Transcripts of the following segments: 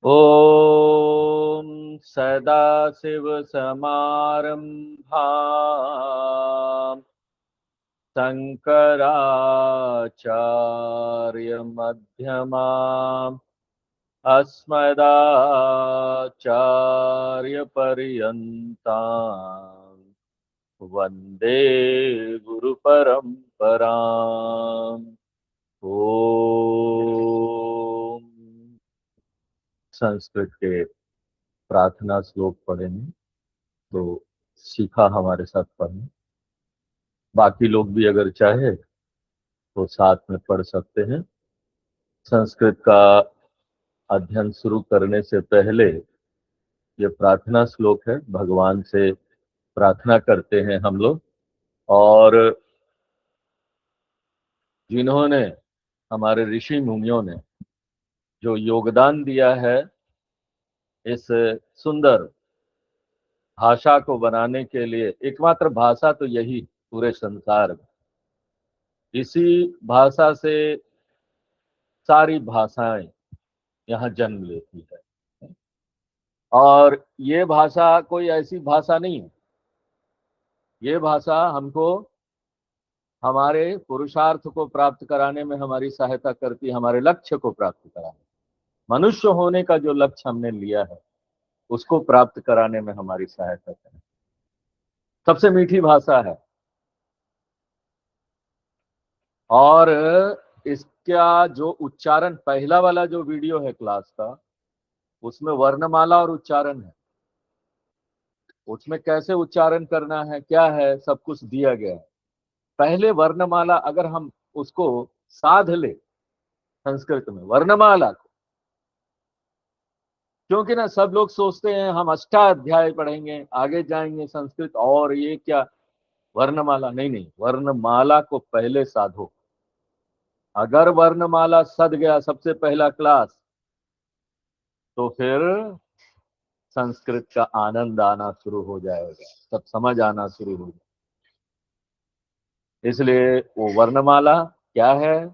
ॐ सदाशिवसमारम्भाम् शङ्कराचार्यमध्यमाम् अस्मदाचार्यपर्यन्ताम् वन्दे गुरुपरम्पराम्। ओम। संस्कृत के प्रार्थना श्लोक पढ़ेंगे तो सीखा हमारे साथ पढ़ें। बाकी लोग भी अगर चाहे तो साथ में पढ़ सकते हैं। संस्कृत का अध्ययन शुरू करने से पहले ये प्रार्थना श्लोक है, भगवान से प्रार्थना करते हैं हम लोग। और जिन्होंने, हमारे ऋषि मुनियों ने जो योगदान दिया है इस सुंदर भाषा को बनाने के लिए, एकमात्र भाषा तो यही पूरे संसार में, इसी भाषा से सारी भाषाएं यहाँ जन्म लेती है। और ये भाषा कोई ऐसी भाषा नहीं है, ये भाषा हमको हमारे पुरुषार्थ को प्राप्त कराने में हमारी सहायता करती है, हमारे लक्ष्य को प्राप्त कराने, मनुष्य होने का जो लक्ष्य हमने लिया है उसको प्राप्त कराने में हमारी सहायता करे। सबसे मीठी भाषा है। और इसका जो उच्चारण, पहला वाला जो वीडियो है क्लास का, उसमें वर्णमाला और उच्चारण है, उसमें कैसे उच्चारण करना है, क्या है, सब कुछ दिया गया है। पहले वर्णमाला अगर हम उसको साध ले संस्कृत में वर्णमाला को, क्योंकि ना सब लोग सोचते हैं हम अष्टाध्याय पढ़ेंगे आगे जाएंगे संस्कृत, और ये क्या वर्णमाला, नहीं नहीं, वर्णमाला को पहले साधो। अगर वर्णमाला सद गया सबसे पहला क्लास, तो फिर संस्कृत का आनंद आना शुरू हो जाएगा, सब समझ आना शुरू हो जाएगा। इसलिए वो वर्णमाला क्या है,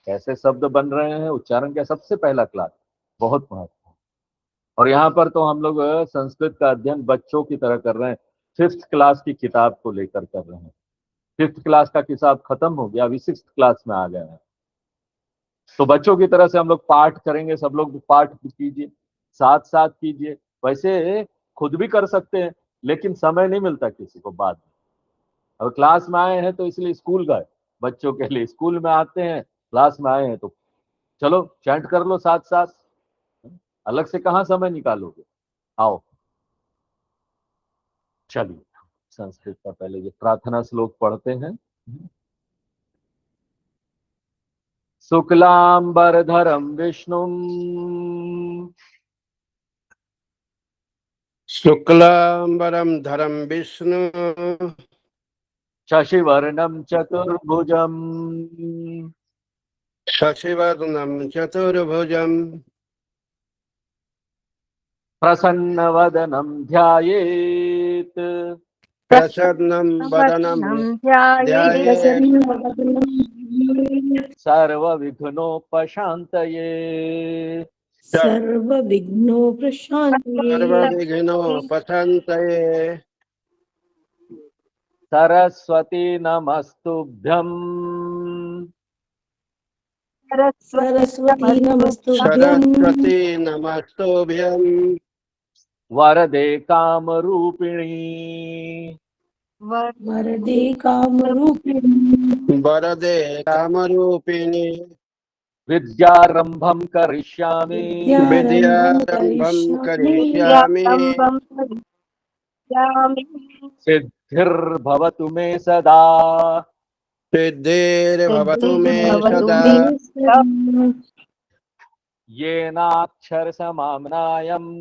कैसे शब्द बन रहे हैं, उच्चारण क्या, सबसे पहला क्लास बहुत महत्व। और यहाँ पर तो हम लोग संस्कृत का अध्ययन बच्चों की तरह कर रहे हैं, 5th क्लास की किताब को लेकर कर रहे हैं। 5th क्लास का किताब खत्म हो गया, अभी 6th क्लास में आ गए हैं। तो बच्चों की तरह से हम लोग पाठ करेंगे, सब लोग पाठ कीजिए, साथ साथ कीजिए। वैसे खुद भी कर सकते हैं, लेकिन समय नहीं मिलता किसी को बाद में। अब क्लास में आए हैं तो इसलिए स्कूल गए, बच्चों के लिए स्कूल में आते हैं, क्लास में आए हैं तो चलो चैंट कर लो साथ साथ, अलग से कहाँ समय निकालोगे। आओ चलिए संस्कृत का पहले ये प्रार्थना श्लोक पढ़ते हैं। शुक्लांबरधरं विष्णुं शुक्लांबरं धरं विष्णु शशिवर्णं चतुर्भुजं शशिवर्णं चतुर्भुजं प्रसन्नवदनं ध्यायेत् प्रसन्नं वदनं ध्यायेत् सर्वविघ्नोपशान्तये सर्वविघ्नोपशान्तये सरस्वती नमस्तुभ्यं सरस्वती नमस्तुभ्यं वरदे कामरूपिणी वरदे कामरूपिणी विद्यारंभं करिष्यामि विद्यारंभं करिष्यामि सिद्धिर्भवतु मे सदा सिद्धिर्भवतु मे सदा येनाक्षर समाम्नायम्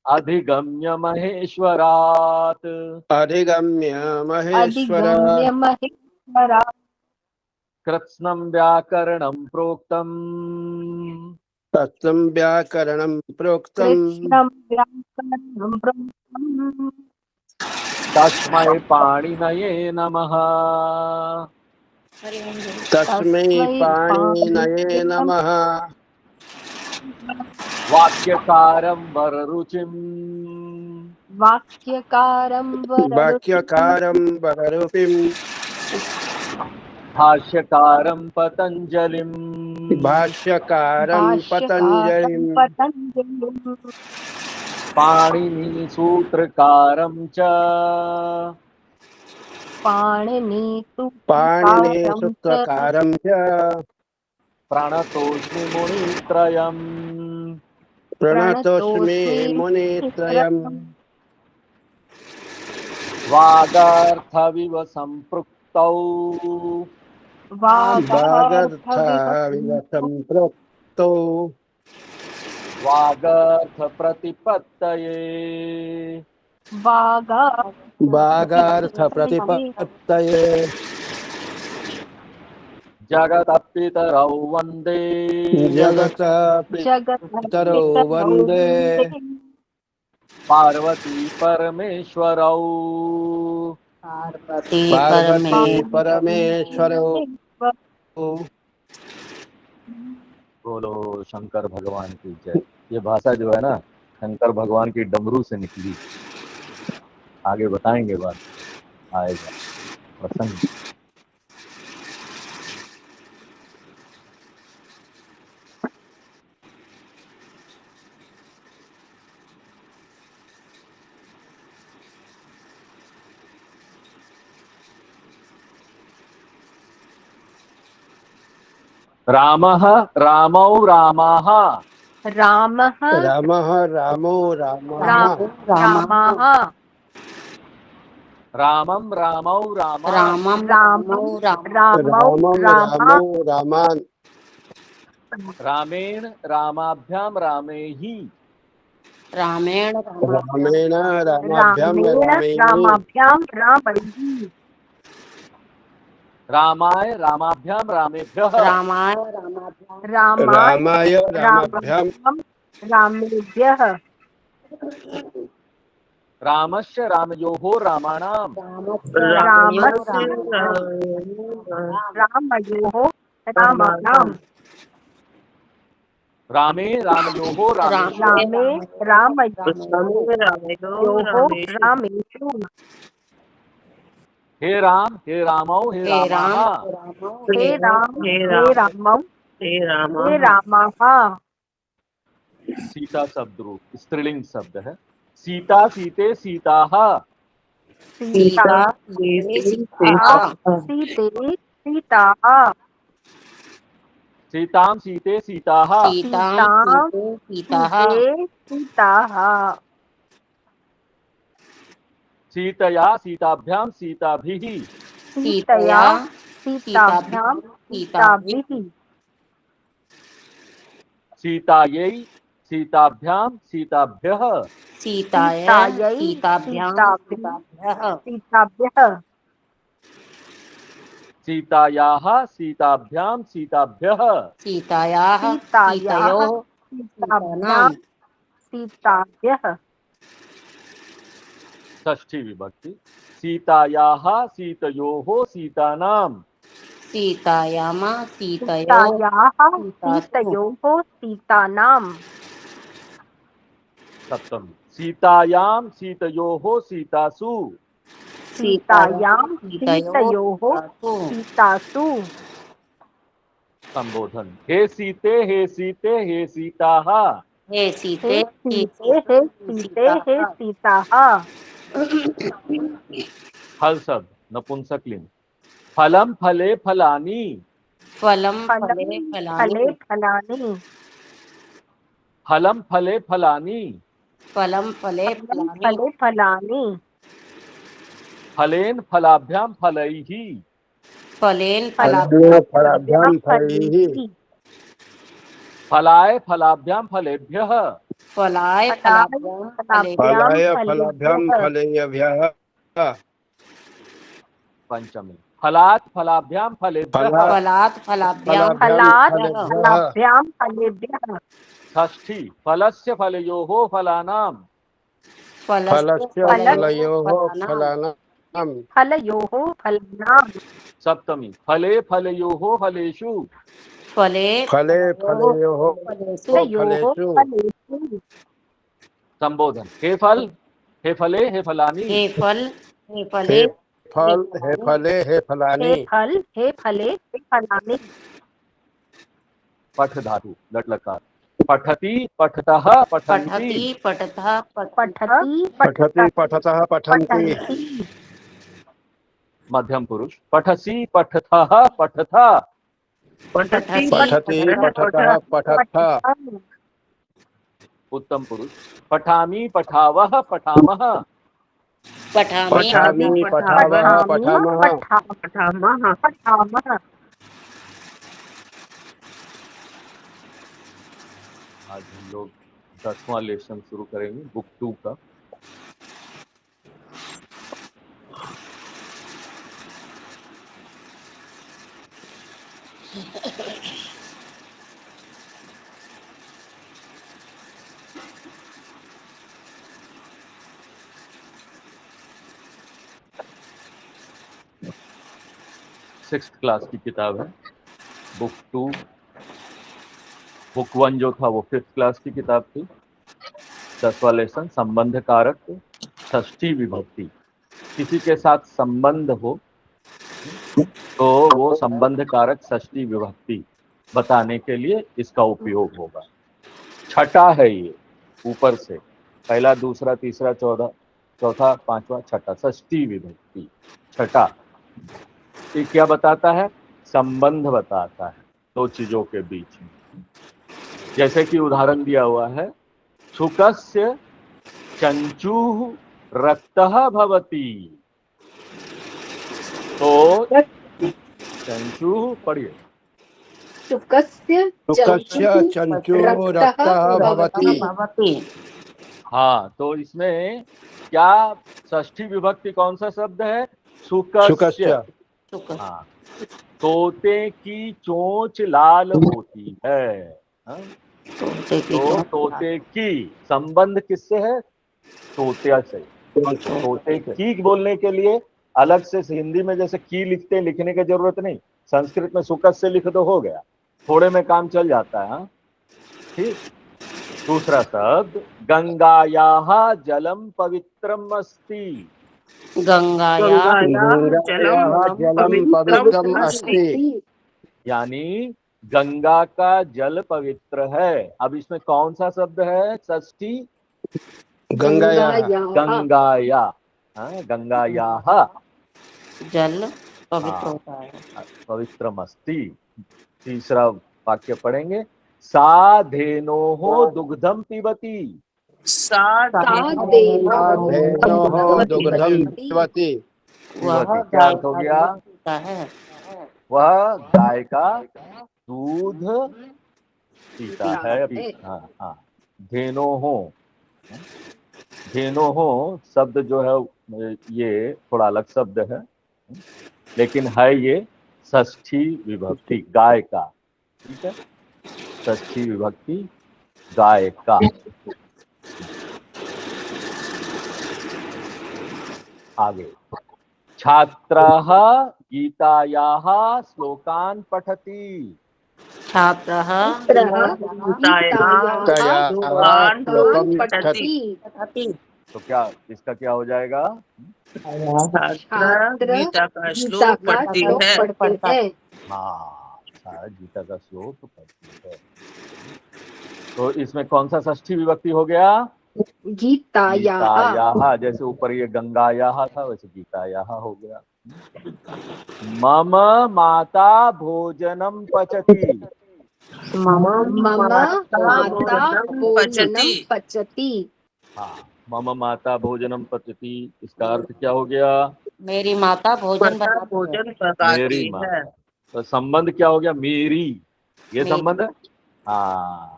अधिगम्य महेश्वरात् अधिगम्य महेश्वरात् कृत्स्नं व्याकरणं प्रोक्तम् तत्सं व्याकरणं प्रोक्तं तस्मै पाणिनये नमः। तस्मै पाणिनये नमः। वाक्यकारं वररुचिं वाक्यकारं वाक्यकारं वररुपिं भाष्यकारं पतञ्जलिं भाष्यकारं पतञ्जलिं पाणिनिसूत्रकारं च पाणिनिसूत्रकारं च प्रणतोऽस्मि मुनित्रयम् प्रणतोऽस्मि मुनित्रयम्। वागार्थविव सम्पृक्तौ वागर्थविव सम्पृक्तौ वागार्थप्रतिपत्तये वागार्थप्रतिपत्तये जगतपितरौ वन्दे जगतपितरौ वन्दे पार्वती परमेश्वरौ पार्वती परमेश्वरौ। बोलो शंकर भगवान की जय। ये भाषा जो है ना शंकर भगवान की डमरू से निकली। आगे बताएंगे बात आएगा प्रसंग। रामः रामौ रामाः रामः रामः रामो रामः रामाः रामं रामौ रामा रामं रामो रामान् रामेण रामाभ्यां रामेहि रामेण रामाभ्यां रामैः रामाय रामाभ्यां रामेभ्यः रामाय रामाभ्यां रामेभ्यः रामस्य रामयोः रामाणां रामयोः रामाणां रामे रामयोः रामेषु रामे रामयोः रामेषु हे राम हे रामौ हे रामाः हे रामौ हे रामाः। सीता शब्द रूप स्त्रीलिंग शब्द है। सीता सीते सीताः सीते सीताः सीतां सीते सीताः सीताः सीतया सीताभ्यां सीताभिः सीतया सीताभ्यां सीताभिः सीतायै सीताभ्यां सीताभ्यः सीतायै सीताभ्यां सीताभ्यः सीतायाः सीताभ्यां सीताभ्यः सीताभ्यां सीताभ्यः। षष्ठी विभक्ति सीतायाः सीतयोः सीतानां सीतायोः सीतानां सप्तमी सीतायां सीतयोः सीतासु सीतायां सीतयोः सीतासु संबोधन हे सीते हे सीते हे सीताः हे सीते हे सीताः। फल शब्द नपुंसकलिंग फलम फले फलानि फले फलानि फलम फले फलानि फले फलानि फलेन फलाभ्यां फलैः फलाभ्यां फलैः फलाय फलाभ्यां फलेभ्यः फलाय फलाभ्यां फलेभ्यः पंचमी फलात् फलाभ्यां फलेभ्यः फलाभ्यां फलेभ्यः। षष्ठी फलस्य फलयोः फलानां फलस्य फलयोः फलानां सप्तमी फले फलयोः फलेषु फले फले फलयोः फलेषु फलेषु संबोधन हे फल हे फले हे फलानि हे फल हे फले हे फल हे फले हे फलानि हे फले हे फलानि पठ धातु लट लकार पठति पठतः पठन्ति पठति पठतः पठति पठतः पठन्ति मध्यम पुरुष पठसि पठथः पठथा पठति पठति पठतः पठतः उत्तम पुरुष पठामि पठावः पठामः पठामि पठावः पठामः आज हम लोग 10वां लेसन शुरू करेंगे बुक 2 का। सिक्स्थ क्लास की किताब है बुक 2। बुक 1 जो था वो 5th क्लास की किताब थी। 10वां लेसन संबंध कारक षष्ठी विभक्ति। किसी के साथ संबंध हो तो वो संबंध कारक षष्ठी विभक्ति बताने के लिए इसका उपयोग होगा। छठा है ये ऊपर से पहला दूसरा तीसरा चौथा पांचवा छठा षष्ठी विभक्ति छठा। ये क्या बताता है? संबंध बताता है दो चीजों के बीच में। जैसे कि उदाहरण दिया हुआ है शुकस्य चंचुः रक्तः भवति। तो चंचुः पढ़िए शुकस्य चंचुः रक्तः भवति। हाँ, तो इसमें क्या षष्ठी विभक्ति कौन सा शब्द है? शुकस्य। हाँ, तोते की चोंच लाल होती है। हाँ? तो तोते की संबंध किससे है? तोतिया से। तोते की बोलने के लिए अलग से हिंदी में जैसे की लिखते हैं, लिखने की जरूरत नहीं। संस्कृत में सुकस से लिख दो, हो गया, थोड़े में काम चल जाता है। हाँ? ठीक। दूसरा शब्द गंगायाः जलम पवित्रम अस्ति। गंगायाः जलम पवित्रम अस्ति। यानी गंगा का जल पवित्र है। अब इसमें कौन सा शब्द है? षष्ठी गंगायाः गंगायाः जल पवित्र होता है। पवित्रमस्ति। तीसरा वाक्य पढ़ेंगे सा धेनोः दुग्धम पिबति। सा धेनोः दुग्धं पिबति। क्या अर्थ हो गया? वह गाय का दूध पीता है। हाँ, धेनोः शब्द जो है ये थोड़ा अलग शब्द है, लेकिन है ये षष्ठी विभक्ति गाय का। ठीक है, षष्ठी विभक्ति गाय का। आगे छात्रः गीतायाः श्लोकान् पठति। छात्रः श्लोकं पठति। तो क्या इसका क्या हो जाएगा? छात्र गीता का श्लोक पढ़ती है। हाँ, गीता का श्लोक पढ़ती है। तो इसमें कौन सा षष्ठी विभक्ति हो गया? गीतायाः। जैसे ऊपर ये गंगायाः था, वैसे गीतायाः हो गया। मम माता भोजनम पचति। मम माता भोजनम पचति। हाँ, मम माता भोजनम पचति, इसका अर्थ क्या हो गया? मेरी माता भोजन मेरी माँ। तो संबंध क्या हो गया? मेरी, ये संबंध है। हाँ,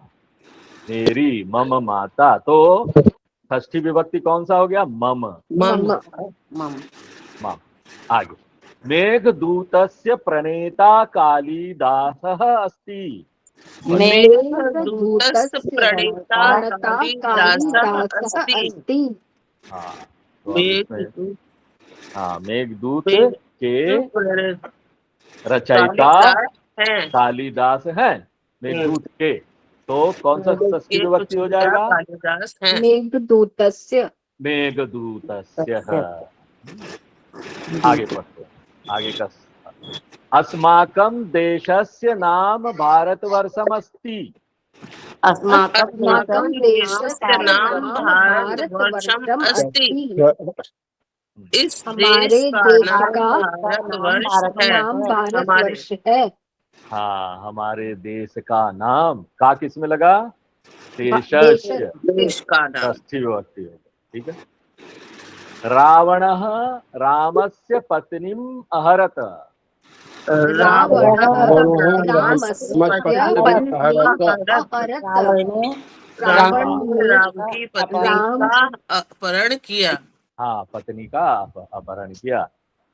मेरी मम माता। तो षष्ठी विभक्ति कौन सा हो गया? मम। आगे मेघदूतस्य प्रणेता कालिदासः अस्ति। मेघदूतस्य प्रणेता कालिदासः अस्ति। हाँ, तो मेघदूत के रचयिता है कालिदास हैं, मेघदूत के, तो कौन सा षष्ठी विभक्ति हो जाएगा? कालिदास है। मेघदूतस्य मेघदूतस्य। आगे पढ़ते हैं, आगे का। अस्माकं देशस्य नाम भारतवर्षमस्ति। अस्माकं देशस्य नाम भारतवर्षम् अस्ति। इस हमारे देश का देश नाम का भारतवर्ष है। नाम भारतवर्ष है। हाँ, हमारे देश का नाम का किस में लगा? देशस्य। देश का नाम षष्ठी विभक्ति हो गई, ठीक है। रावणः रामस्य पत्नीम् अहरत। रावणः रावणः रामस्य पत्नीम् अपहरत। रावण रावण राम की पत्नी राम का अपहरण किया। हाँ, पत्नी का अपहरण किया।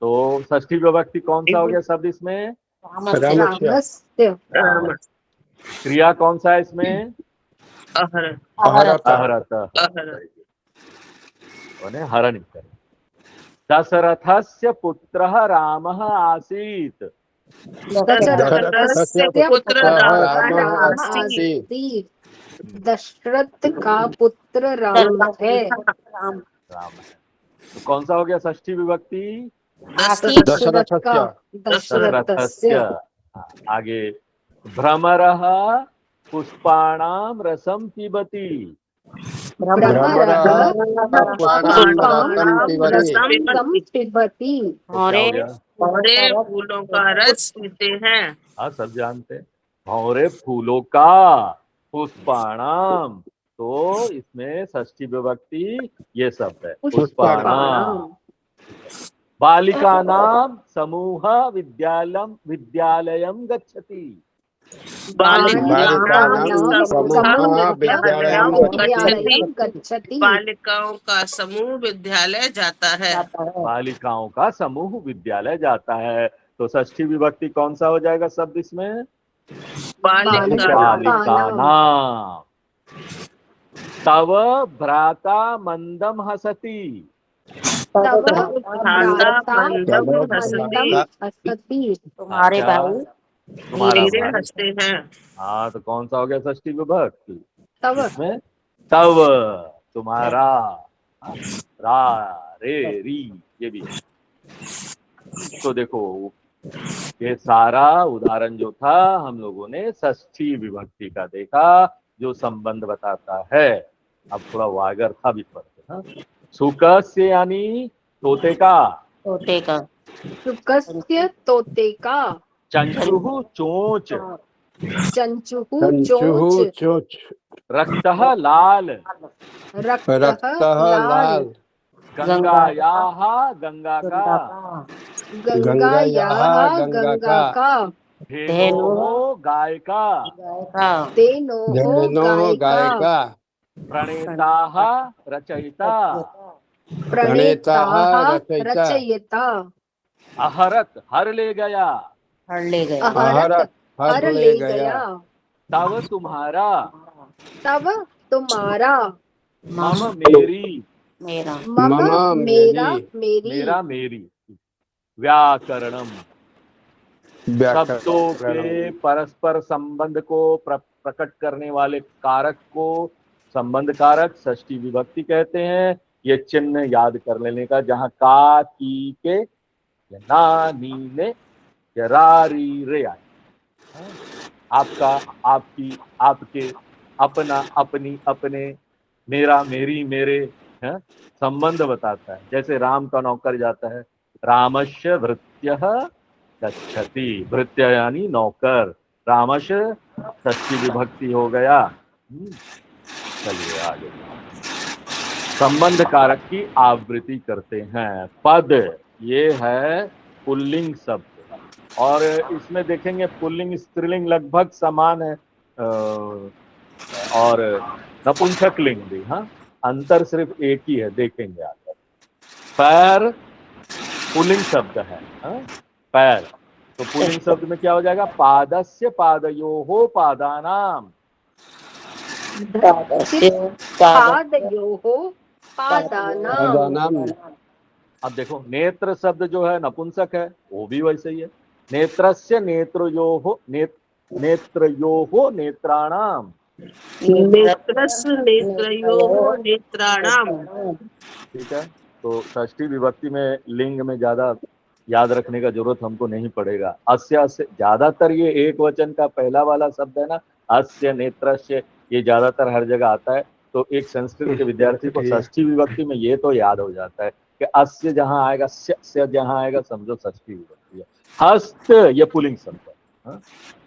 तो षष्ठी विभक्ति कौन सा हो गया शब्द इसमें? रामस्य। क्रिया कौन सा है इसमें? अहरत। अहरत। हरण करे। दशरथस्य पुत्रः रामः आसीत्। दशरथस्य पुत्र राम आसीत्। दशरथ का पुत्र राम है। राम है। तो कौन सा हो गया षष्ठी विभक्ति? दशरथस्य। आगे भ्रमरः पुष्पाणां रसं पिबति। भंवरे फूलों का रस पीते हैं। हाँ, सब जानते हैं, भंवरे फूलों का, पुष्पाणाम, तो इसमें षष्ठी विभक्ति ये शब्द है, पुष्पाणाम। बालिकानां समूह विद्यालयं गच्छति। बालिकाओं का समूह विद्यालय जाता है। बालिकाओं का समूह विद्यालय जाता है। तो षष्ठी विभक्ति कौन सा हो जाएगा शब्द इसमें? बालिकानां। तव भ्राता मंदम हसति। तुम्हारे भाई मेरे हंसते हैं। हाँ, तो कौन सा हो गया षष्ठी विभक्ति? तव। इसमें तव, तुम्हारा, रा रे री ये भी है। तो देखो, ये सारा उदाहरण जो था हम लोगों ने षष्ठी विभक्ति का देखा, जो संबंध बताता है। अब थोड़ा वागर्था भी पढ़ते हैं। सुकस्य यानी तोते का। सुकस्य तोते का। चंचुः चोंच। चंचुः चोंच। रक्तः लाल। रक्तः लाल। गंगायाः गंगा का। गंगायाः गंगा का। धेनोः गाय का। धेनोः गाय का। प्रणेताः रचयिता। प्रणेताः रचयिता। अहरत हर ले गया। अहरत हर ले गया। तव तुम्हारा। तव तुम्हारा। मम मेरी। मम मेरा मेरी। मेरा मेरी। व्याकरणम, शब्दों के परस्पर संबंध को प्रकट करने वाले कारक को संबंध कारक षष्ठी विभक्ति कहते हैं। ये चिन्ह याद कर लेने का, जहाँ का, की, के, या ना, नी, ने, या रा, री, रे आए। आपका, आपकी, आपके, अपना, अपनी, अपने, मेरा, मेरी, मेरे, संबंध बताता है। जैसे राम का नौकर जाता है, रामस्य भृत्यः गच्छति। भृत्य यानी नौकर, रामस्य षष्ठी विभक्ति हो गया। चलिए आगे। संबंध कारक की आवृत्ति करते हैं। पद, ये है पुल्लिंग शब्द, और इसमें देखेंगे पुल्लिंग स्त्रीलिंग लगभग समान है, और नपुंसक लिंग भी। हाँ, अंतर सिर्फ एक ही है, देखेंगे आगे। पैर पुल्लिंग शब्द है। पैर, तो पुल्लिंग शब्द में क्या हो जाएगा? पादस्य पादयोः पादानाम। पादयोः पादानाम। अब देखो, नेत्र शब्द जो है नपुंसक है, वो भी वैसे ही है। नेत्रस्य नेत्रयोः नेत्रयोः नेत्राणाम। नेत्रस्य नेत्रयोः नेत्राणाम। ठीक है, तो षष्ठी विभक्ति में लिंग में ज्यादा याद रखने का जरूरत हमको नहीं पड़ेगा। अस्य से ज्यादातर ये एक वचन का पहला वाला शब्द है ना, अस्य नेत्रस्य, ये ज्यादातर हर जगह आता है। तो एक संस्कृत के विद्यार्थी को षष्ठी विभक्ति में ये तो याद हो जाता है कि अस्य जहां आएगा, स्य जहां आएगा, समझो षष्ठी विभक्ति है। हस्त ये पुल्लिंग शब्द है।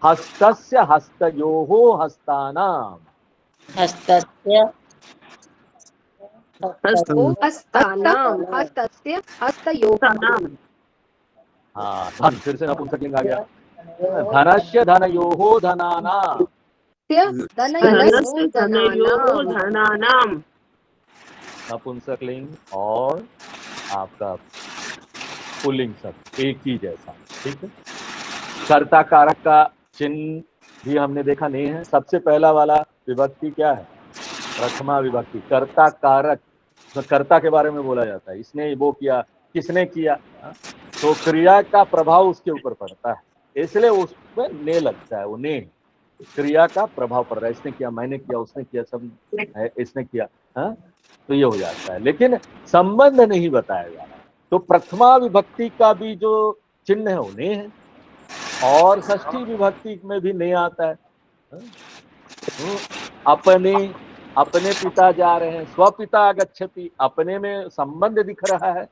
हस्तस्य हस्तयोः हस्तानाम। हस्तस्य हस्तानाम हस्तस्य हस्तयोः। हाँ, धन फिर से नपुंसकलिंग आ गया। धनस्य धनयोः धनानाम। धनस्य धनयोः धनानाम। नपुंसकलिंग और आपका पुल्लिंग शब्द एक ही जैसा। ठीक है, कर्ता कारक का चिन्ह भी हमने देखा नहीं है। सबसे पहला वाला विभक्ति क्या है? प्रथमा विभक्ति। कर्ता कारक, तो कर्ता के बारे में बोला जाता है, इसने वो किया, किसने किया, तो क्रिया का प्रभाव उसके ऊपर पड़ता है, इसलिए उसमें ने लगता है। वो ने क्रिया का प्रभाव पड़ रहा है, इसने किया, मैंने किया, उसने किया, सब है, इसने किया, हाँ, तो ये हो जाता है। लेकिन संबंध नहीं बताया जा रहा। तो प्रथमा विभक्ति का भी जो चिन्ह है वो ने है, और षष्ठी विभक्ति में भी ने आता है। अपने पिता जा रहे हैं, स्वपिता गच्छति, अपने में संबंध दिख रहा है,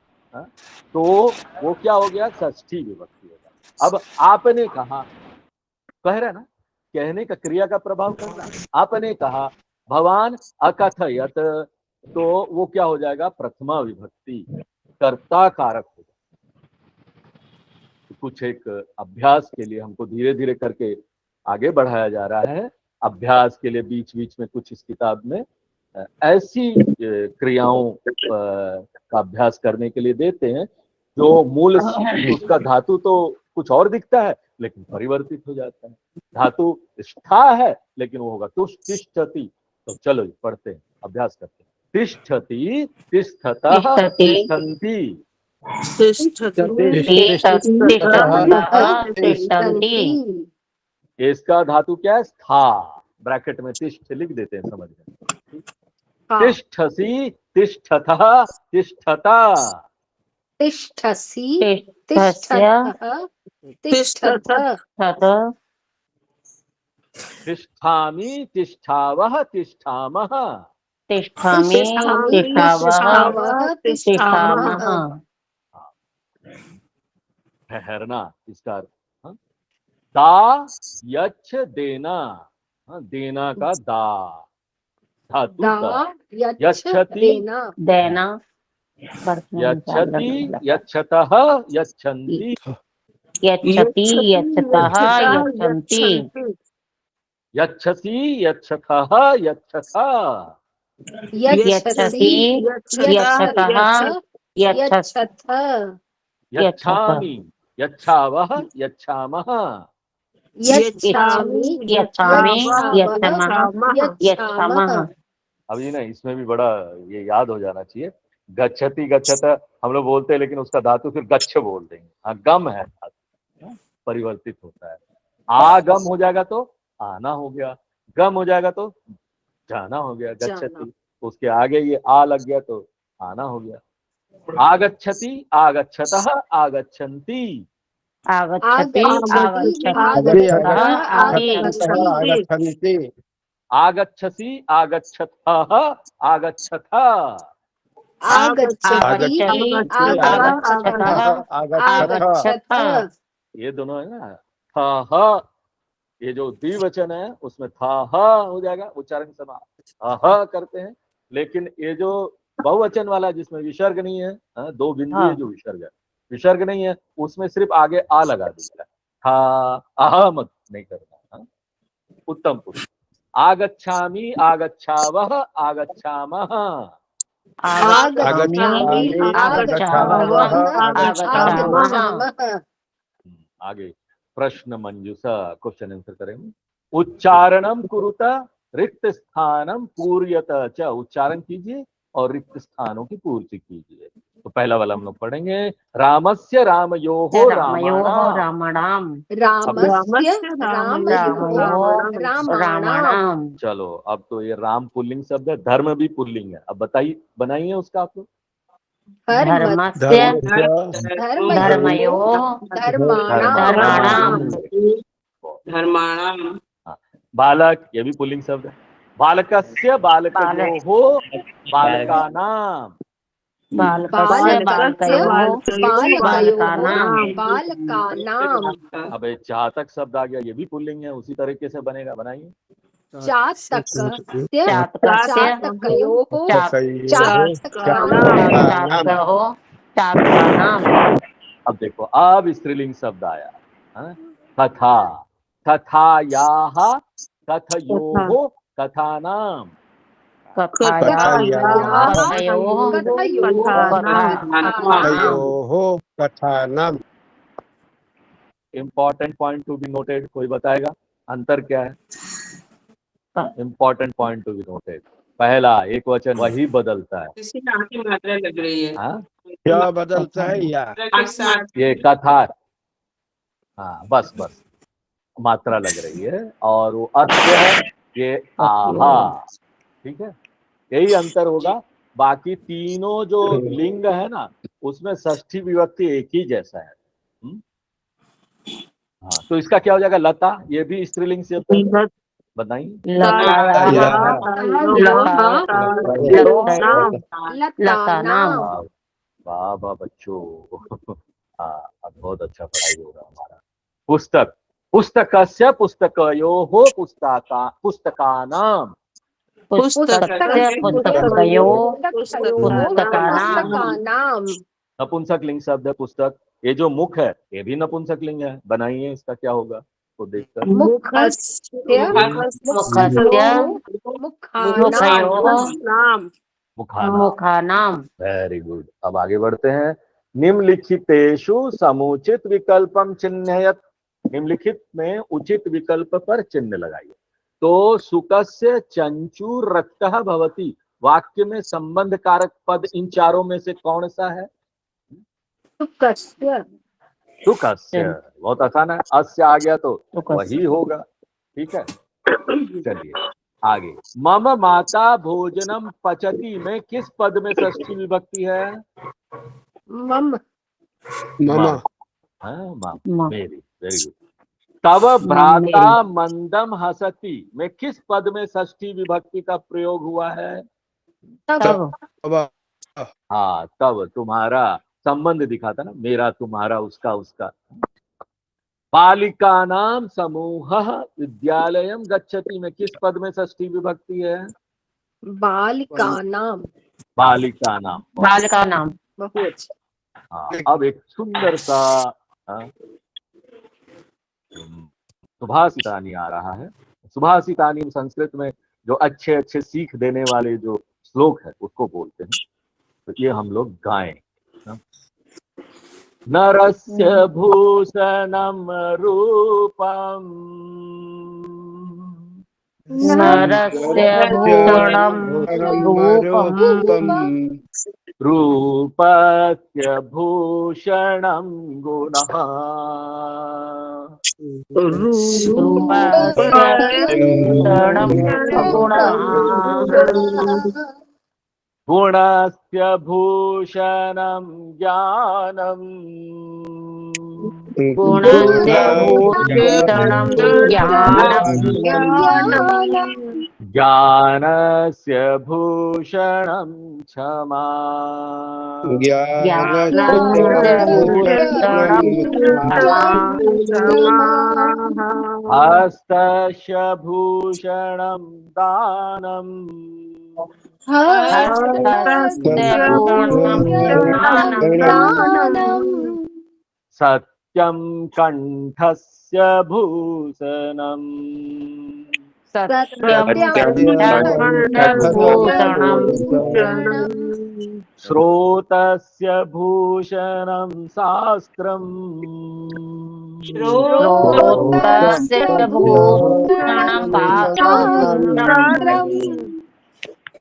तो वो क्या हो गया? षष्ठी विभक्ति होगा। अब आपने कहा, कह रहे ना, कहने का क्रिया का प्रभाव करना। आपने कहा भवान अकथयत, तो वो क्या हो जाएगा? प्रथमा विभक्ति, कर्ता कारक हो जाएगा। कुछ एक अभ्यास के लिए हमको धीरे धीरे करके आगे बढ़ाया जा रहा है। अभ्यास के लिए बीच बीच में कुछ इस किताब में ऐसी क्रियाओं का अभ्यास करने के लिए देते हैं जो मूल उसका धातु तो कुछ और दिखता है लेकिन परिवर्तित हो जाता है। धातु स्था है लेकिन वो होगा तिष्ठति। तो चलो पढ़ते हैं, अभ्यास करते हैं। तिष्ठति, तिष्ठतः, तिष्ठन्ति। इसका धातु क्या है? स्था। ब्रैकेट में तिष्ठ लिख देते हैं, समझ गए। तिष्ठसि, तिष्ठतः, तिष्ठता। तिष्ठसि, तिष्ठतः, तिष्ठतः। तिष्ठामि, तिष्ठावः, तिष्ठामः। तिष्ठामि, तिष्ठावः, तिष्ठामः। ठहरना इसका अर्थ। दा यच्छ देना, देना का दा धातु दा। यच्छति देना, यच्छति, यच्छतः, यच्छन्ति। यच्छति, यच्छतः, यच्छन्ति। यच्छसि, यच्छतः, यच्छथा। यच्छसि, यच्छतः, यच्छथ। यच्छामि, यच्छावः, यच्छामः। यच्छामि, यच्छामि, यच्छामः, यच्छामः। अभी ना इसमें भी बड़ा ये याद हो जाना चाहिए। गच्छति, गच्छत हम लोग बोलते हैं लेकिन उसका धातु फिर गच्छ बोल देंगे। हाँ, गम है धातु, परिवर्तित होता है। आगम हो जाएगा तो आना हो गया, गम हो जाएगा तो जाना हो गया। गच्छति, उसके आगे ये आ लग गया तो आना हो गया। आगच्छति, आगच्छतः, आगच्छन्ति। आगच्छति, आगच्छति, आगच्छसि, आगच्छतः, आगच्छथा। ये दोनों है ना, था, ये जो द्विवचन है उसमें था हो जाएगा, उच्चारण समान करते हैं। लेकिन ये जो बहुवचन वाला जिसमें विसर्ग नहीं है, दो बिंदु है जो विसर्ग है, विसर्ग नहीं है, उसमें सिर्फ आगे आ लगा देगा। था मत नहीं करना। उत्तम पुरुष। आगच्छामि, आगच्छावः, आगच्छामः। आगे प्रश्न मंजूषा, क्वेश्चन आंसर करेंगे। उच्चारणम कुरुत रिक्त स्थानम पूर्यत च। उच्चारण कीजिए और रिक्त स्थानों की पूर्ति कीजिए। तो पहला वाला हम लोग पढ़ेंगे, रामस्य रामयोः रामयोः रामाणाम। रामस्य रामयोः रामाणाम। रामाणाम। चलो अब तो ये राम पुल्लिंग शब्द है, धर्म भी पुल्लिंग है। अब बताइए, बनाइए उसका आप लोग। धर्मस्य धर्मयोः धर्माणाम। धर्माणाम। हाँ, बालक ये भी पुल्लिंग शब्द है, बालकस्य बालकयोः बालकानाम। बालकस्य बालकयोः बालकयोः बालकानाम। अब ये चातक शब्द आ गया, ये भी पुल्लिंग है, उसी तरीके से बनेगा, बनाइए। चातकस्य चातकयोः चातकानाम। चातकानाम। अब देखो, अब स्त्रीलिंग शब्द आया, हाँ? कथा, कथायाः कथयोः कथानाम। कथानाम। Important point to be noted, कोई बताएगा अंतर क्या है? Important point to be noted, पहला एक वचन वही बदलता है। किसी नाम की मात्रा लग रही है। हाँ? क्या बदलता है या ये कथा, हाँ बस बस मात्रा लग रही है, और वो अर्थ है ये आहा। ठीक है, यही अंतर होगा। बाकी तीनों जो लिंग है ना, उसमें षष्ठी विभक्ति एक ही जैसा है। हाँ, तो इसका क्या हो जाएगा? लता, ये भी स्त्रीलिंग से बताइए। लतानाम। वाह वाह बच्चों, हाँ अब बहुत अच्छा पढ़ाई होगा हमारा। पुस्तक, पुस्तकस्य पुस्तकयोः पुस्तकानाम। पुस्तकानाम। नपुंसक लिंग शब्द है पुस्तक। ये जो मुख है ये भी नपुंसक लिंग है, बनाइए इसका क्या होगा तो देखकर। मुखानाम। Very good. अब आगे बढ़ते हैं। निम्नलिखितेषु समुचित विकल्पम चिन्हयत। निम्नलिखित में उचित विकल्प पर चिन्ह लगाइए। तो सुकस्य चंचू रक्तः भवति, वाक्य में संबंध कारक पद इन चारों में से कौन सा है? सुकस्य। बहुत आसान है, अस्य आ गया तो वही होगा। ठीक है, चलिए आगे। मम माता भोजनम पचति में किस पद में षष्ठी विभक्ति है? मम। मेरी। Very good. तव भ्राता मंदम हसति में किस पद में षष्ठी विभक्ति का प्रयोग हुआ है? तब। हाँ, तब तुम्हारा संबंध दिखाता ना, मेरा तुम्हारा उसका उसका। बालिकानाम समूहः विद्यालयम गच्छति में किस पद में षष्ठी विभक्ति है? बालिकानाम। बालिकानाम। बहुत अच्छा। हाँ, अब एक सुंदर सा सुभाषितानी आ रहा है। सुभाषितानी संस्कृत में जो अच्छे अच्छे सीख देने वाले जो श्लोक है उसको बोलते हैं, तो ये हम लोग गाएं। नरस्य भूषणम रूपम, नरस्य भूषणम रूपम, रूपस्य भूषणं गुणः, गुणस्य भूषणं ज्ञानम्, ज्ञानस्य भूषणं क्षमा, हस्तस्य भूषणं दानम्, सत्यं कंठस्य भूषणम्, श्रोतस्य भूषणं शास्त्रम्,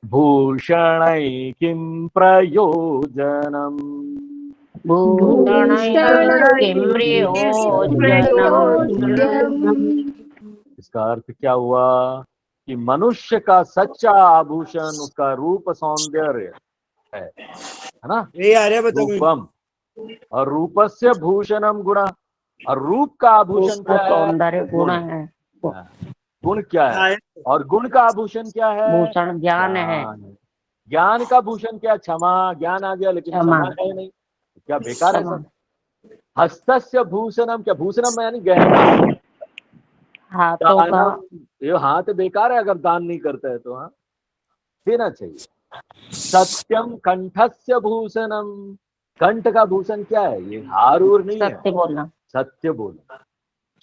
भूषणै किं प्रयोजनम् भूषणैः किं प्रयोजनम्। इसका अर्थ क्या हुआ कि मनुष्य का सच्चा आभूषण उसका रूप सौंदर्य है ना, ये आ रहा बताओ रूपम, और रूपस्य भूषणम गुण, और रूप का आभूषण क्या है, सौंदर्य गुण है, गुण क्या है, और गुण का आभूषण क्या है, भूषण ज्ञान है। ज्ञान का भूषण क्या, क्षमा, ज्ञान आ गया लेकिन क्षमा है नहीं, क्या बेकार है सब। हस्तस्य भूषणम, क्या भूषणम यानी गहना, हाथों का, ये हाथ बेकार है अगर दान नहीं करता है तो, हाँ देना चाहिए। सत्यम कंठस्य भूषणम, कंठ का भूषण क्या है, ये हार उर नहीं है, सत्य बोलना, सत्य बोलना।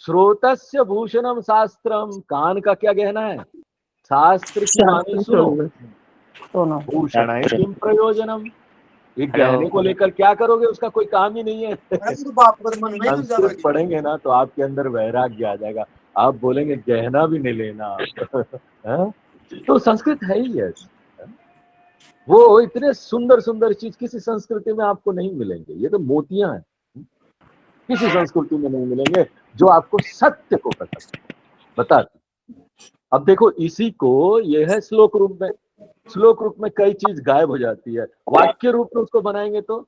श्रोतस्य भूषणम शास्त्रम, कान का क्या गहना है, शास्त्र की वाणी सुनो। सुनो। भूषण है किम प्रयोजनम, एक गहने को लेकर क्या करोगे, उसका कोई काम ही नहीं है। संस्कृत पढ़ेंगे ना तो आपके अंदर वैराग्य आ जाएगा, आप बोलेंगे गहना भी नहीं लेना। तो संस्कृत है ही है, वो इतने सुंदर सुंदर चीज किसी संस्कृति में आपको नहीं मिलेंगे, ये तो मोतियां हैं, किसी संस्कृति में नहीं मिलेंगे जो आपको सत्य को बताती। अब देखो इसी को, यह है श्लोक रूप में, श्लोक रूप में कई चीज गायब हो जाती है, वाक्य रूप में उसको बनाएंगे तो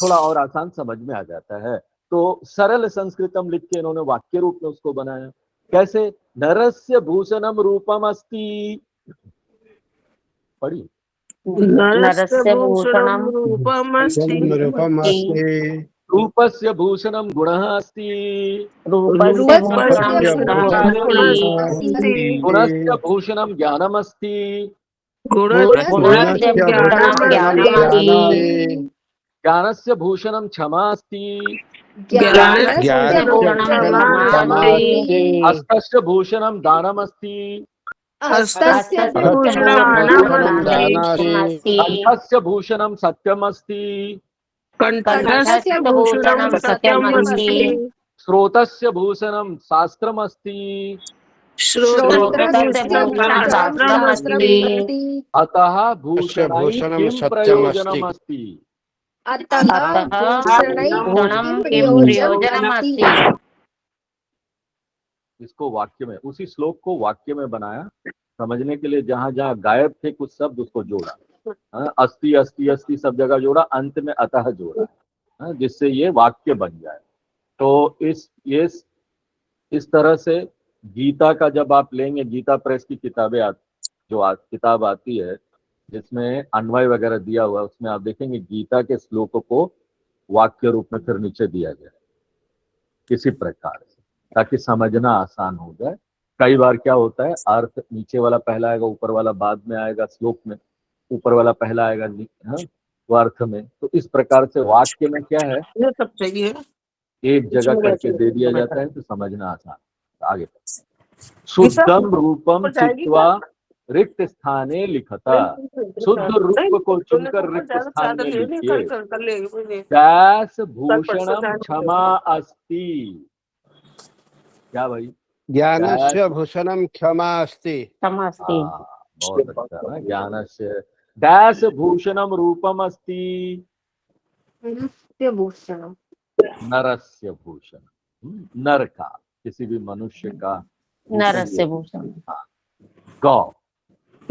थोड़ा और आसान समझ में आ जाता है। तो सरल संस्कृतम लिख के इन्होंने वाक्य रूप में उसको बनाया। कैसे, नरस्य भूषणम रूपम अस्ति, पढ़ी, नरस्य भूषणम रूपमस्ति रूपस्य भूषणम गुणः अस्ति, रूपस्य भूषणम अस्ति, गुणस्य भूषणम ज्ञानम अस्ति, गुणस्य भूषणम ज्ञानमस्ति, ज्ञानस्य भूषणम क्षमा अस्ति, ज्ञानस्य भूषणम क्षमास्ति, हस्तस्य भूषणम दानम अस्ति, हस्तस्य भूषणम दानमस्ति, कंठस्य भूषणम सत्यम अस्ति, कंठस्य भूषणम सत्यमस्ति, श्रोतस्य भूषणम शास्त्रम अस्ति, श्रोत्रस्य भूषणम शास्त्रमस्ति, अतः भूषणै किं प्रयोजनम अस्ति, अतः भूषणम किं प्रयोजनमस्ति। इसको वाक्य में, उसी श्लोक को वाक्य में बनाया समझने के लिए, जहां जहां गायब थे कुछ शब्द उसको जोड़ा, अस्ति अस्ति अस्ति सब जगह जोड़ा, अंत में अतः जोड़ा, जिससे ये वाक्य बन जाए। तो इस तरह से गीता का जब आप लेंगे, गीता प्रेस की किताबें किताब आती है जिसमें अन्वय वगैरह दिया हुआ है, उसमें आप देखेंगे गीता के श्लोकों को वाक्य रूप में फिर नीचे दिया गया किसी प्रकार से, ताकि समझना आसान हो जाए। कई बार क्या होता है, अर्थ नीचे वाला पहला आएगा, ऊपर वाला बाद में आएगा, श्लोक में ऊपर वाला पहला आएगा वो अर्थ में। तो इस प्रकार से वाक्य में क्या है, ये सब चाहिए, एक जगह करके दे दिया जाता है तो समझना आसान। आगे शुद्धम रूपम चित्वा रिक्त स्थाने लिखता, शुद्ध रूप को चुनकर रिक्त स्थान में लिखिए। दास भूषणम क्षमा अस्ति, क्या भाई, ज्ञानस्य भूषणम क्षमा अस्ति, क्षमास्ति, बहुत अच्छा ना, ज्ञानस्य दास भूषणम रूपम अस्ति, नरस्य भूषणम, नरस्य भूषण, नर का, किसी भी मनुष्य का नरस्य भूषणम, गौ,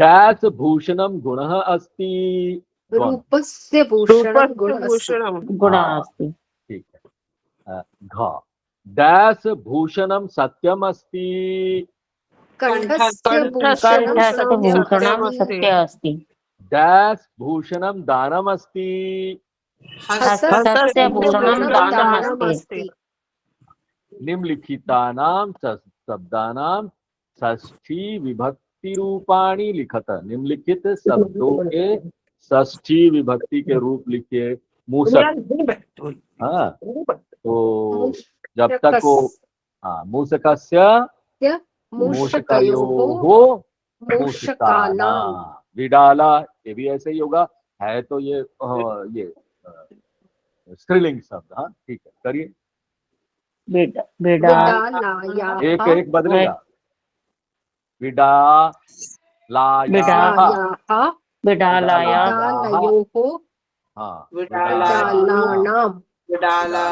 दास भूषणम गुणः अस्ति, रूपस्य भूषणम गुणः गुणः अस्ति, ठीक है, घ, दास भूषणम सत्यम अस्ति, कंठस्य कंठस्य भूषणम भूषणम सत्य अस्ति, दास भूषणम दानम अस्ति, हस्तस्य भूषणम दानमस्ति, निम्नलिखितानां शब्दानां षष्ठी विभक्ति रूपाणी लिखत, निम्नलिखित शब्दों के षष्ठी विभक्ति के रूप लिखिए। मूसक, हाँ, तो जब तक वो, हाँ, मूसकस्य मूषकयोः मूषकानां, विडाला, ये भी ऐसे ही होगा, है तो ये स्त्रीलिंग शब्द, हाँ ठीक है, करिए, एक एक बदलेगा, विडा लाया विडालाया विडालयोः हाँ विडालानां विडाला।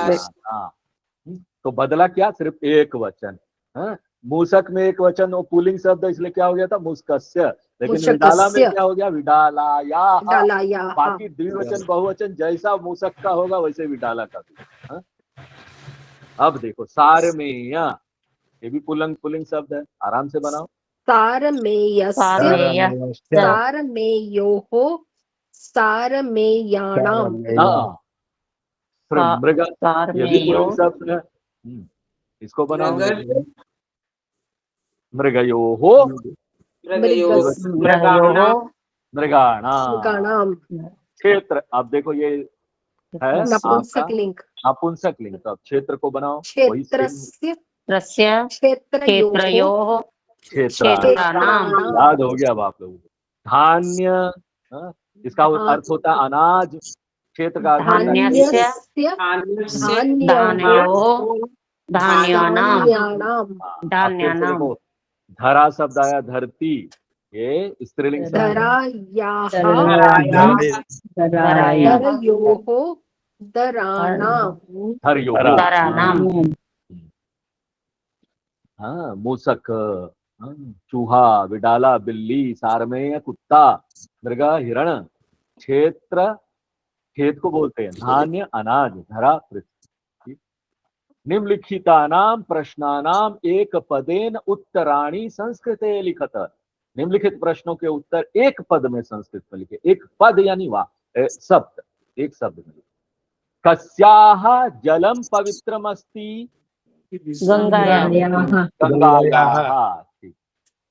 तो बदला क्या, सिर्फ एक वचन। हाँ? मूसक में एक वचन, वो पुल्लिंग शब्द, इसलिए क्या हो गया था, मुस्कस्य। लेकिन विडाला में क्या हो गया, विडालाया। विडालायाः बाकी द्विवचन बहुवचन जैसा मूसक का होगा वैसे विडाला का भी। हाँ? अब देखो सारमेय, ये भी पुल्लिंग शब्द है, आराम से बनाओ। सारमेयस्य सारमेयोः सारमेयाणां हाँ, मृग, ये भी पुल्लिंग शब्द है। इसको बनाओ, मृगयोः मृगाणाम। क्षेत्र, अब देखो ये है नपुंसकलिंग नपुंसकलिंग, तो अब क्षेत्र को बनाओ। क्षेत्रस्य क्षेत्रयोः क्षेत्राणाम, याद हो गया अब आप लोगों को। धान्य, हाँ? इसका अर्थ होता है अनाज। क्षेत्र का अर्थ होता है धान्यानाम। धरा शब्द आया धरती, ये स्त्रीलिंग शब्द है। धरयोः दराणां हाँ, मूसक, हाँ, चूहा, विडाला, बिल्ली, सारमेय कुत्ता, मृग, हिरण। क्षेत्र, खेत को बोलते हैं, धान्य अनाज, धरा पृथ्वी। निम्नलिखितानां प्रश्नानां एक पदेन उत्तराणि संस्कृते लिखत। निम्नलिखित प्रश्नों के उत्तर एक पद में संस्कृत में लिखे। एक पद यानी शब्द, एक शब्द में। कस्याः जलम पवित्रमस्ति, गंगायाः।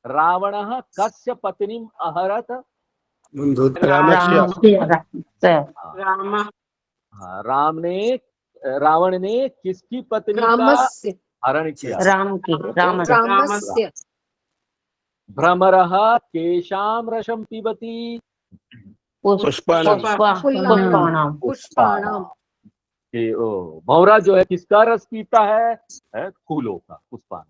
रावणः कस्य पत्नीम् अहरत, रावण ने किसकी पत्नी का हरण किया, रामस्य। भ्रमरः केशां रसं पिबति, पुष्पाणाम। भौरा जो है किसका रस पीता है, फूलों का, पुष्पाणाम।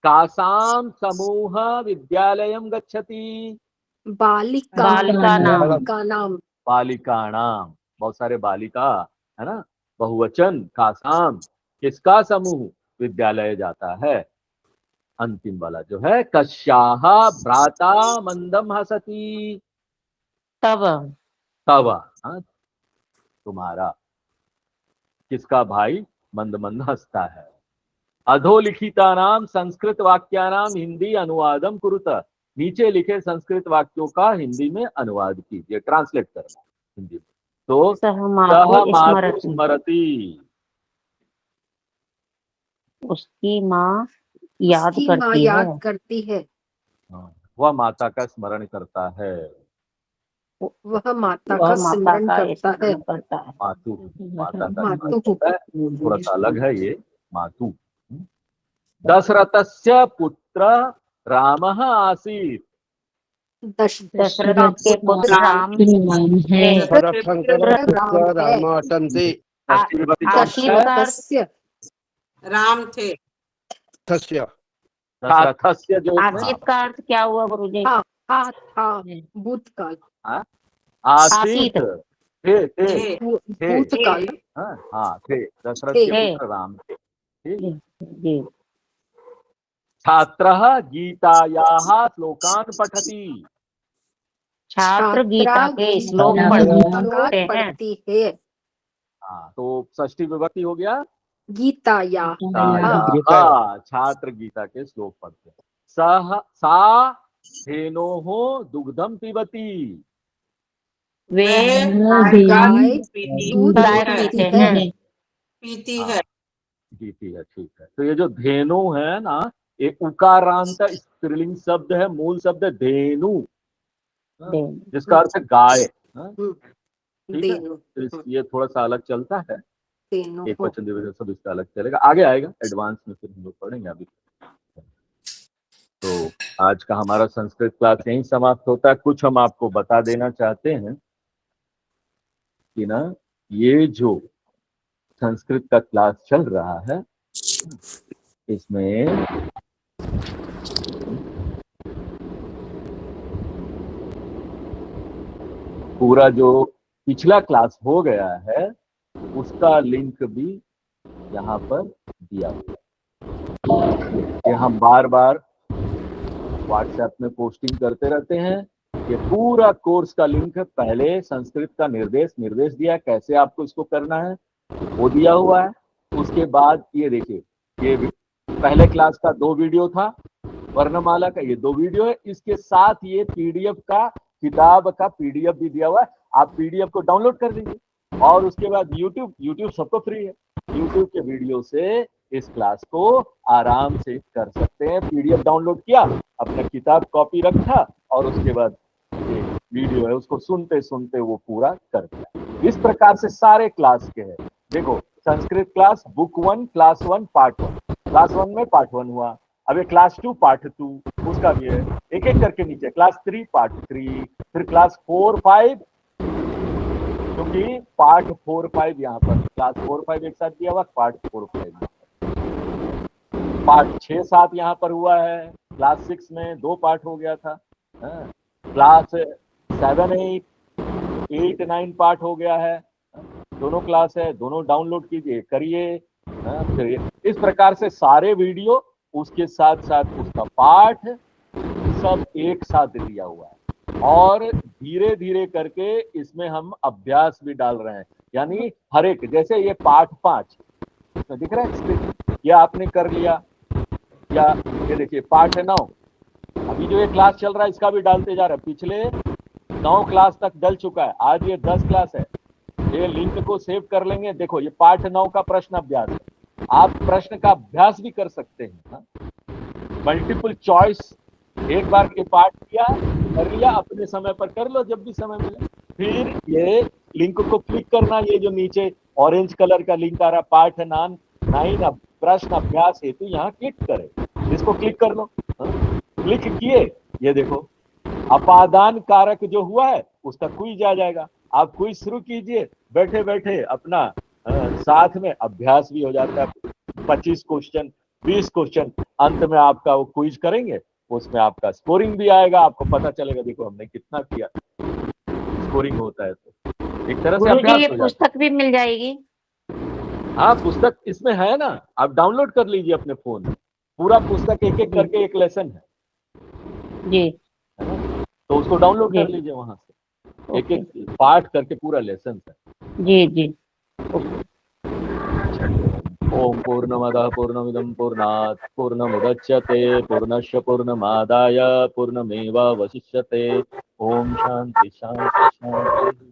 कासां समूह विद्यालयं गच्छति, बालिकानां। बहुत सारे बालिका है ना, बहुवचन। कासाम, किसका समूह विद्यालय जाता है। अंतिम वाला जो है, कस्याः भ्राता मंदम हसति, तव, हाँ, तुम्हारा, किसका भाई मंद मंद हंसता है। अधोलिखितानां संस्कृत वाक्यानां हिंदी अनुवादम कुरुत। नीचे लिखे संस्कृत वाक्यों का हिंदी में अनुवाद कीजिए, ट्रांसलेट करना हिंदी में। तो सह स्मरति, उसकी माँ याद करती है। वह माता का स्मरण करता है। वह माता का स्मरण करता है। मातु, माता का थोड़ा सा अलग है ये, मातु। दशरथस्य पुत्र रामः आसीत्, दशरथ के पुत्र राम है। राम थे। दशरथस्य जो आसित का अर्थ क्या हुआ गुरुजी? भूतकाल। आसीत, थे। भूतकाल। हाँ, थे, दशरथ के पुत्र राम थे। छात्रः गीतायाः श्लोकान् पठति, छात्र गीता के श्लोक पढ़ती है। हाँ, तो षष्ठी विभक्ति हो गया, गीतायाः। छात्र गीता के श्लोक पढ़ते हैं। सा धेनोः दुग्धम पिबति, वे गाय दूध पीती है। ठीक है। तो ये जो धेनु है ना, ये उकारांत स्त्रीलिंग शब्द है, मूल शब्द धेनु, जिसका अर्थ है गाय। ठीक है, तो ये थोड़ा सा अलग चलता है, एक वचन द्विवचन सब इसका अलग चलेगा, आगे आएगा एडवांस में, फिर हम लोग पढ़ेंगे अभी। तो आज का हमारा संस्कृत क्लास यहीं समाप्त होता है। कुछ हम आपको बता देना चाहते हैं कि ना, ये जो संस्कृत का क्लास चल रहा है, इसमें पूरा जो पिछला क्लास हो गया है उसका लिंक भी यहाँ पर दिया हुआ है। ये हम बार बार व्हाट्सएप में पोस्टिंग करते रहते हैं। ये पूरा कोर्स का लिंक है। पहले संस्कृत का निर्देश दिया, कैसे आपको इसको करना है वो दिया हुआ है। उसके बाद ये देखिए, ये पहले क्लास का 2 वीडियो था, वर्णमाला का ये 2 वीडियो है। इसके साथ ये पीडीएफ का, किताब का पीडीएफ भी दिया हुआ है। आप पीडीएफ को डाउनलोड कर लीजिए। और उसके बाद यूट्यूब सबको फ्री है। यूट्यूब के वीडियो से इस क्लास को आराम से कर सकते हैं। पीडीएफ डाउनलोड किया, अपना किताब कॉपी रखा और उसके बाद ये वीडियो है उसको सुनते सुनते वो पूरा कर दिया। इस प्रकार से सारे क्लास के हैं। देखो, Sanskrit class book 1 class 1 part 1, class 1 में पार्ट 1 हुआ। अब ये क्लास 2 पार्ट 2 उसका भी है, एक एक करके नीचे क्लास 3 पार्ट 3, फिर क्लास 4 5, क्योंकि पार्ट 4 5 यहाँ पर क्लास 4 5 एक साथ दिया हुआ, पार्ट 4 5 पार्ट 6 7 यहाँ पर हुआ है। क्लास 6 में 2 पार्ट हो गया था। क्लास 7 8 9 पार्ट हो गया है। दोनों क्लास है, दोनों डाउनलोड कीजिए, करिए। फिर इस प्रकार से सारे वीडियो, उसके साथ साथ उसका पाठ सब एक साथ दिया हुआ है। और धीरे धीरे करके इसमें हम अभ्यास भी डाल रहे हैं। यानी हर एक, जैसे ये पाठ 5 दिख रहा है स्क्रीन, ये आपने कर लिया, या ये देखिए पाठ 9, अभी जो ये क्लास चल रहा है इसका भी डालते जा रहा है। पिछले 9 क्लास तक डल चुका है, आज ये 10 क्लास है। ये लिंक को सेव कर लेंगे। देखो, ये पाठ 9 का प्रश्न अभ्यास है। आप प्रश्न का अभ्यास भी कर सकते हैं। मल्टीपल चॉइस, एक बार के पाठ किया, कर लिया, अपने समय पर कर लो जब भी समय मिले। फिर ये लिंक को क्लिक करना, ये जो नीचे ऑरेंज कलर का लिंक आ रहा, पाठ 9 प्रश्न अभ्यास हेतु, यहाँ क्लिक करें, इसको क्लिक कर लो। क्लिक किए, ये देखो अपादान कारक जो हुआ है उसका क्विज आ जाएगा। आप क्विज शुरू कीजिए, बैठे बैठे अपना साथ में अभ्यास भी हो जाता है। 25 क्वेश्चन 20 क्वेश्चन अंत में आपका वो क्विज करेंगे, उसमें आपका स्कोरिंग भी आएगा, आपको पता चलेगा देखो हमने कितना किया, स्कोरिंग होता है। तो एक तरह से अभ्यास हो जाता है। पुस्तक भी मिल जाएगी। हाँ, पुस्तक इसमें है ना, आप डाउनलोड कर लीजिए अपने फोन में। पूरा पुस्तक एक एक करके एक लेसन है जी, है ना, तो उसको डाउनलोड कर लीजिए वहां से, एक एक पाठ करके पूरा लेसन है। जी जी। ओम पूर्णमदः पूर्णमिदं पूर्णात् पूर्णमुदच्यते पूर्णस्य पूर्णमादाय पूर्णमेवावशिष्यते। ओम शांति शांति शांति।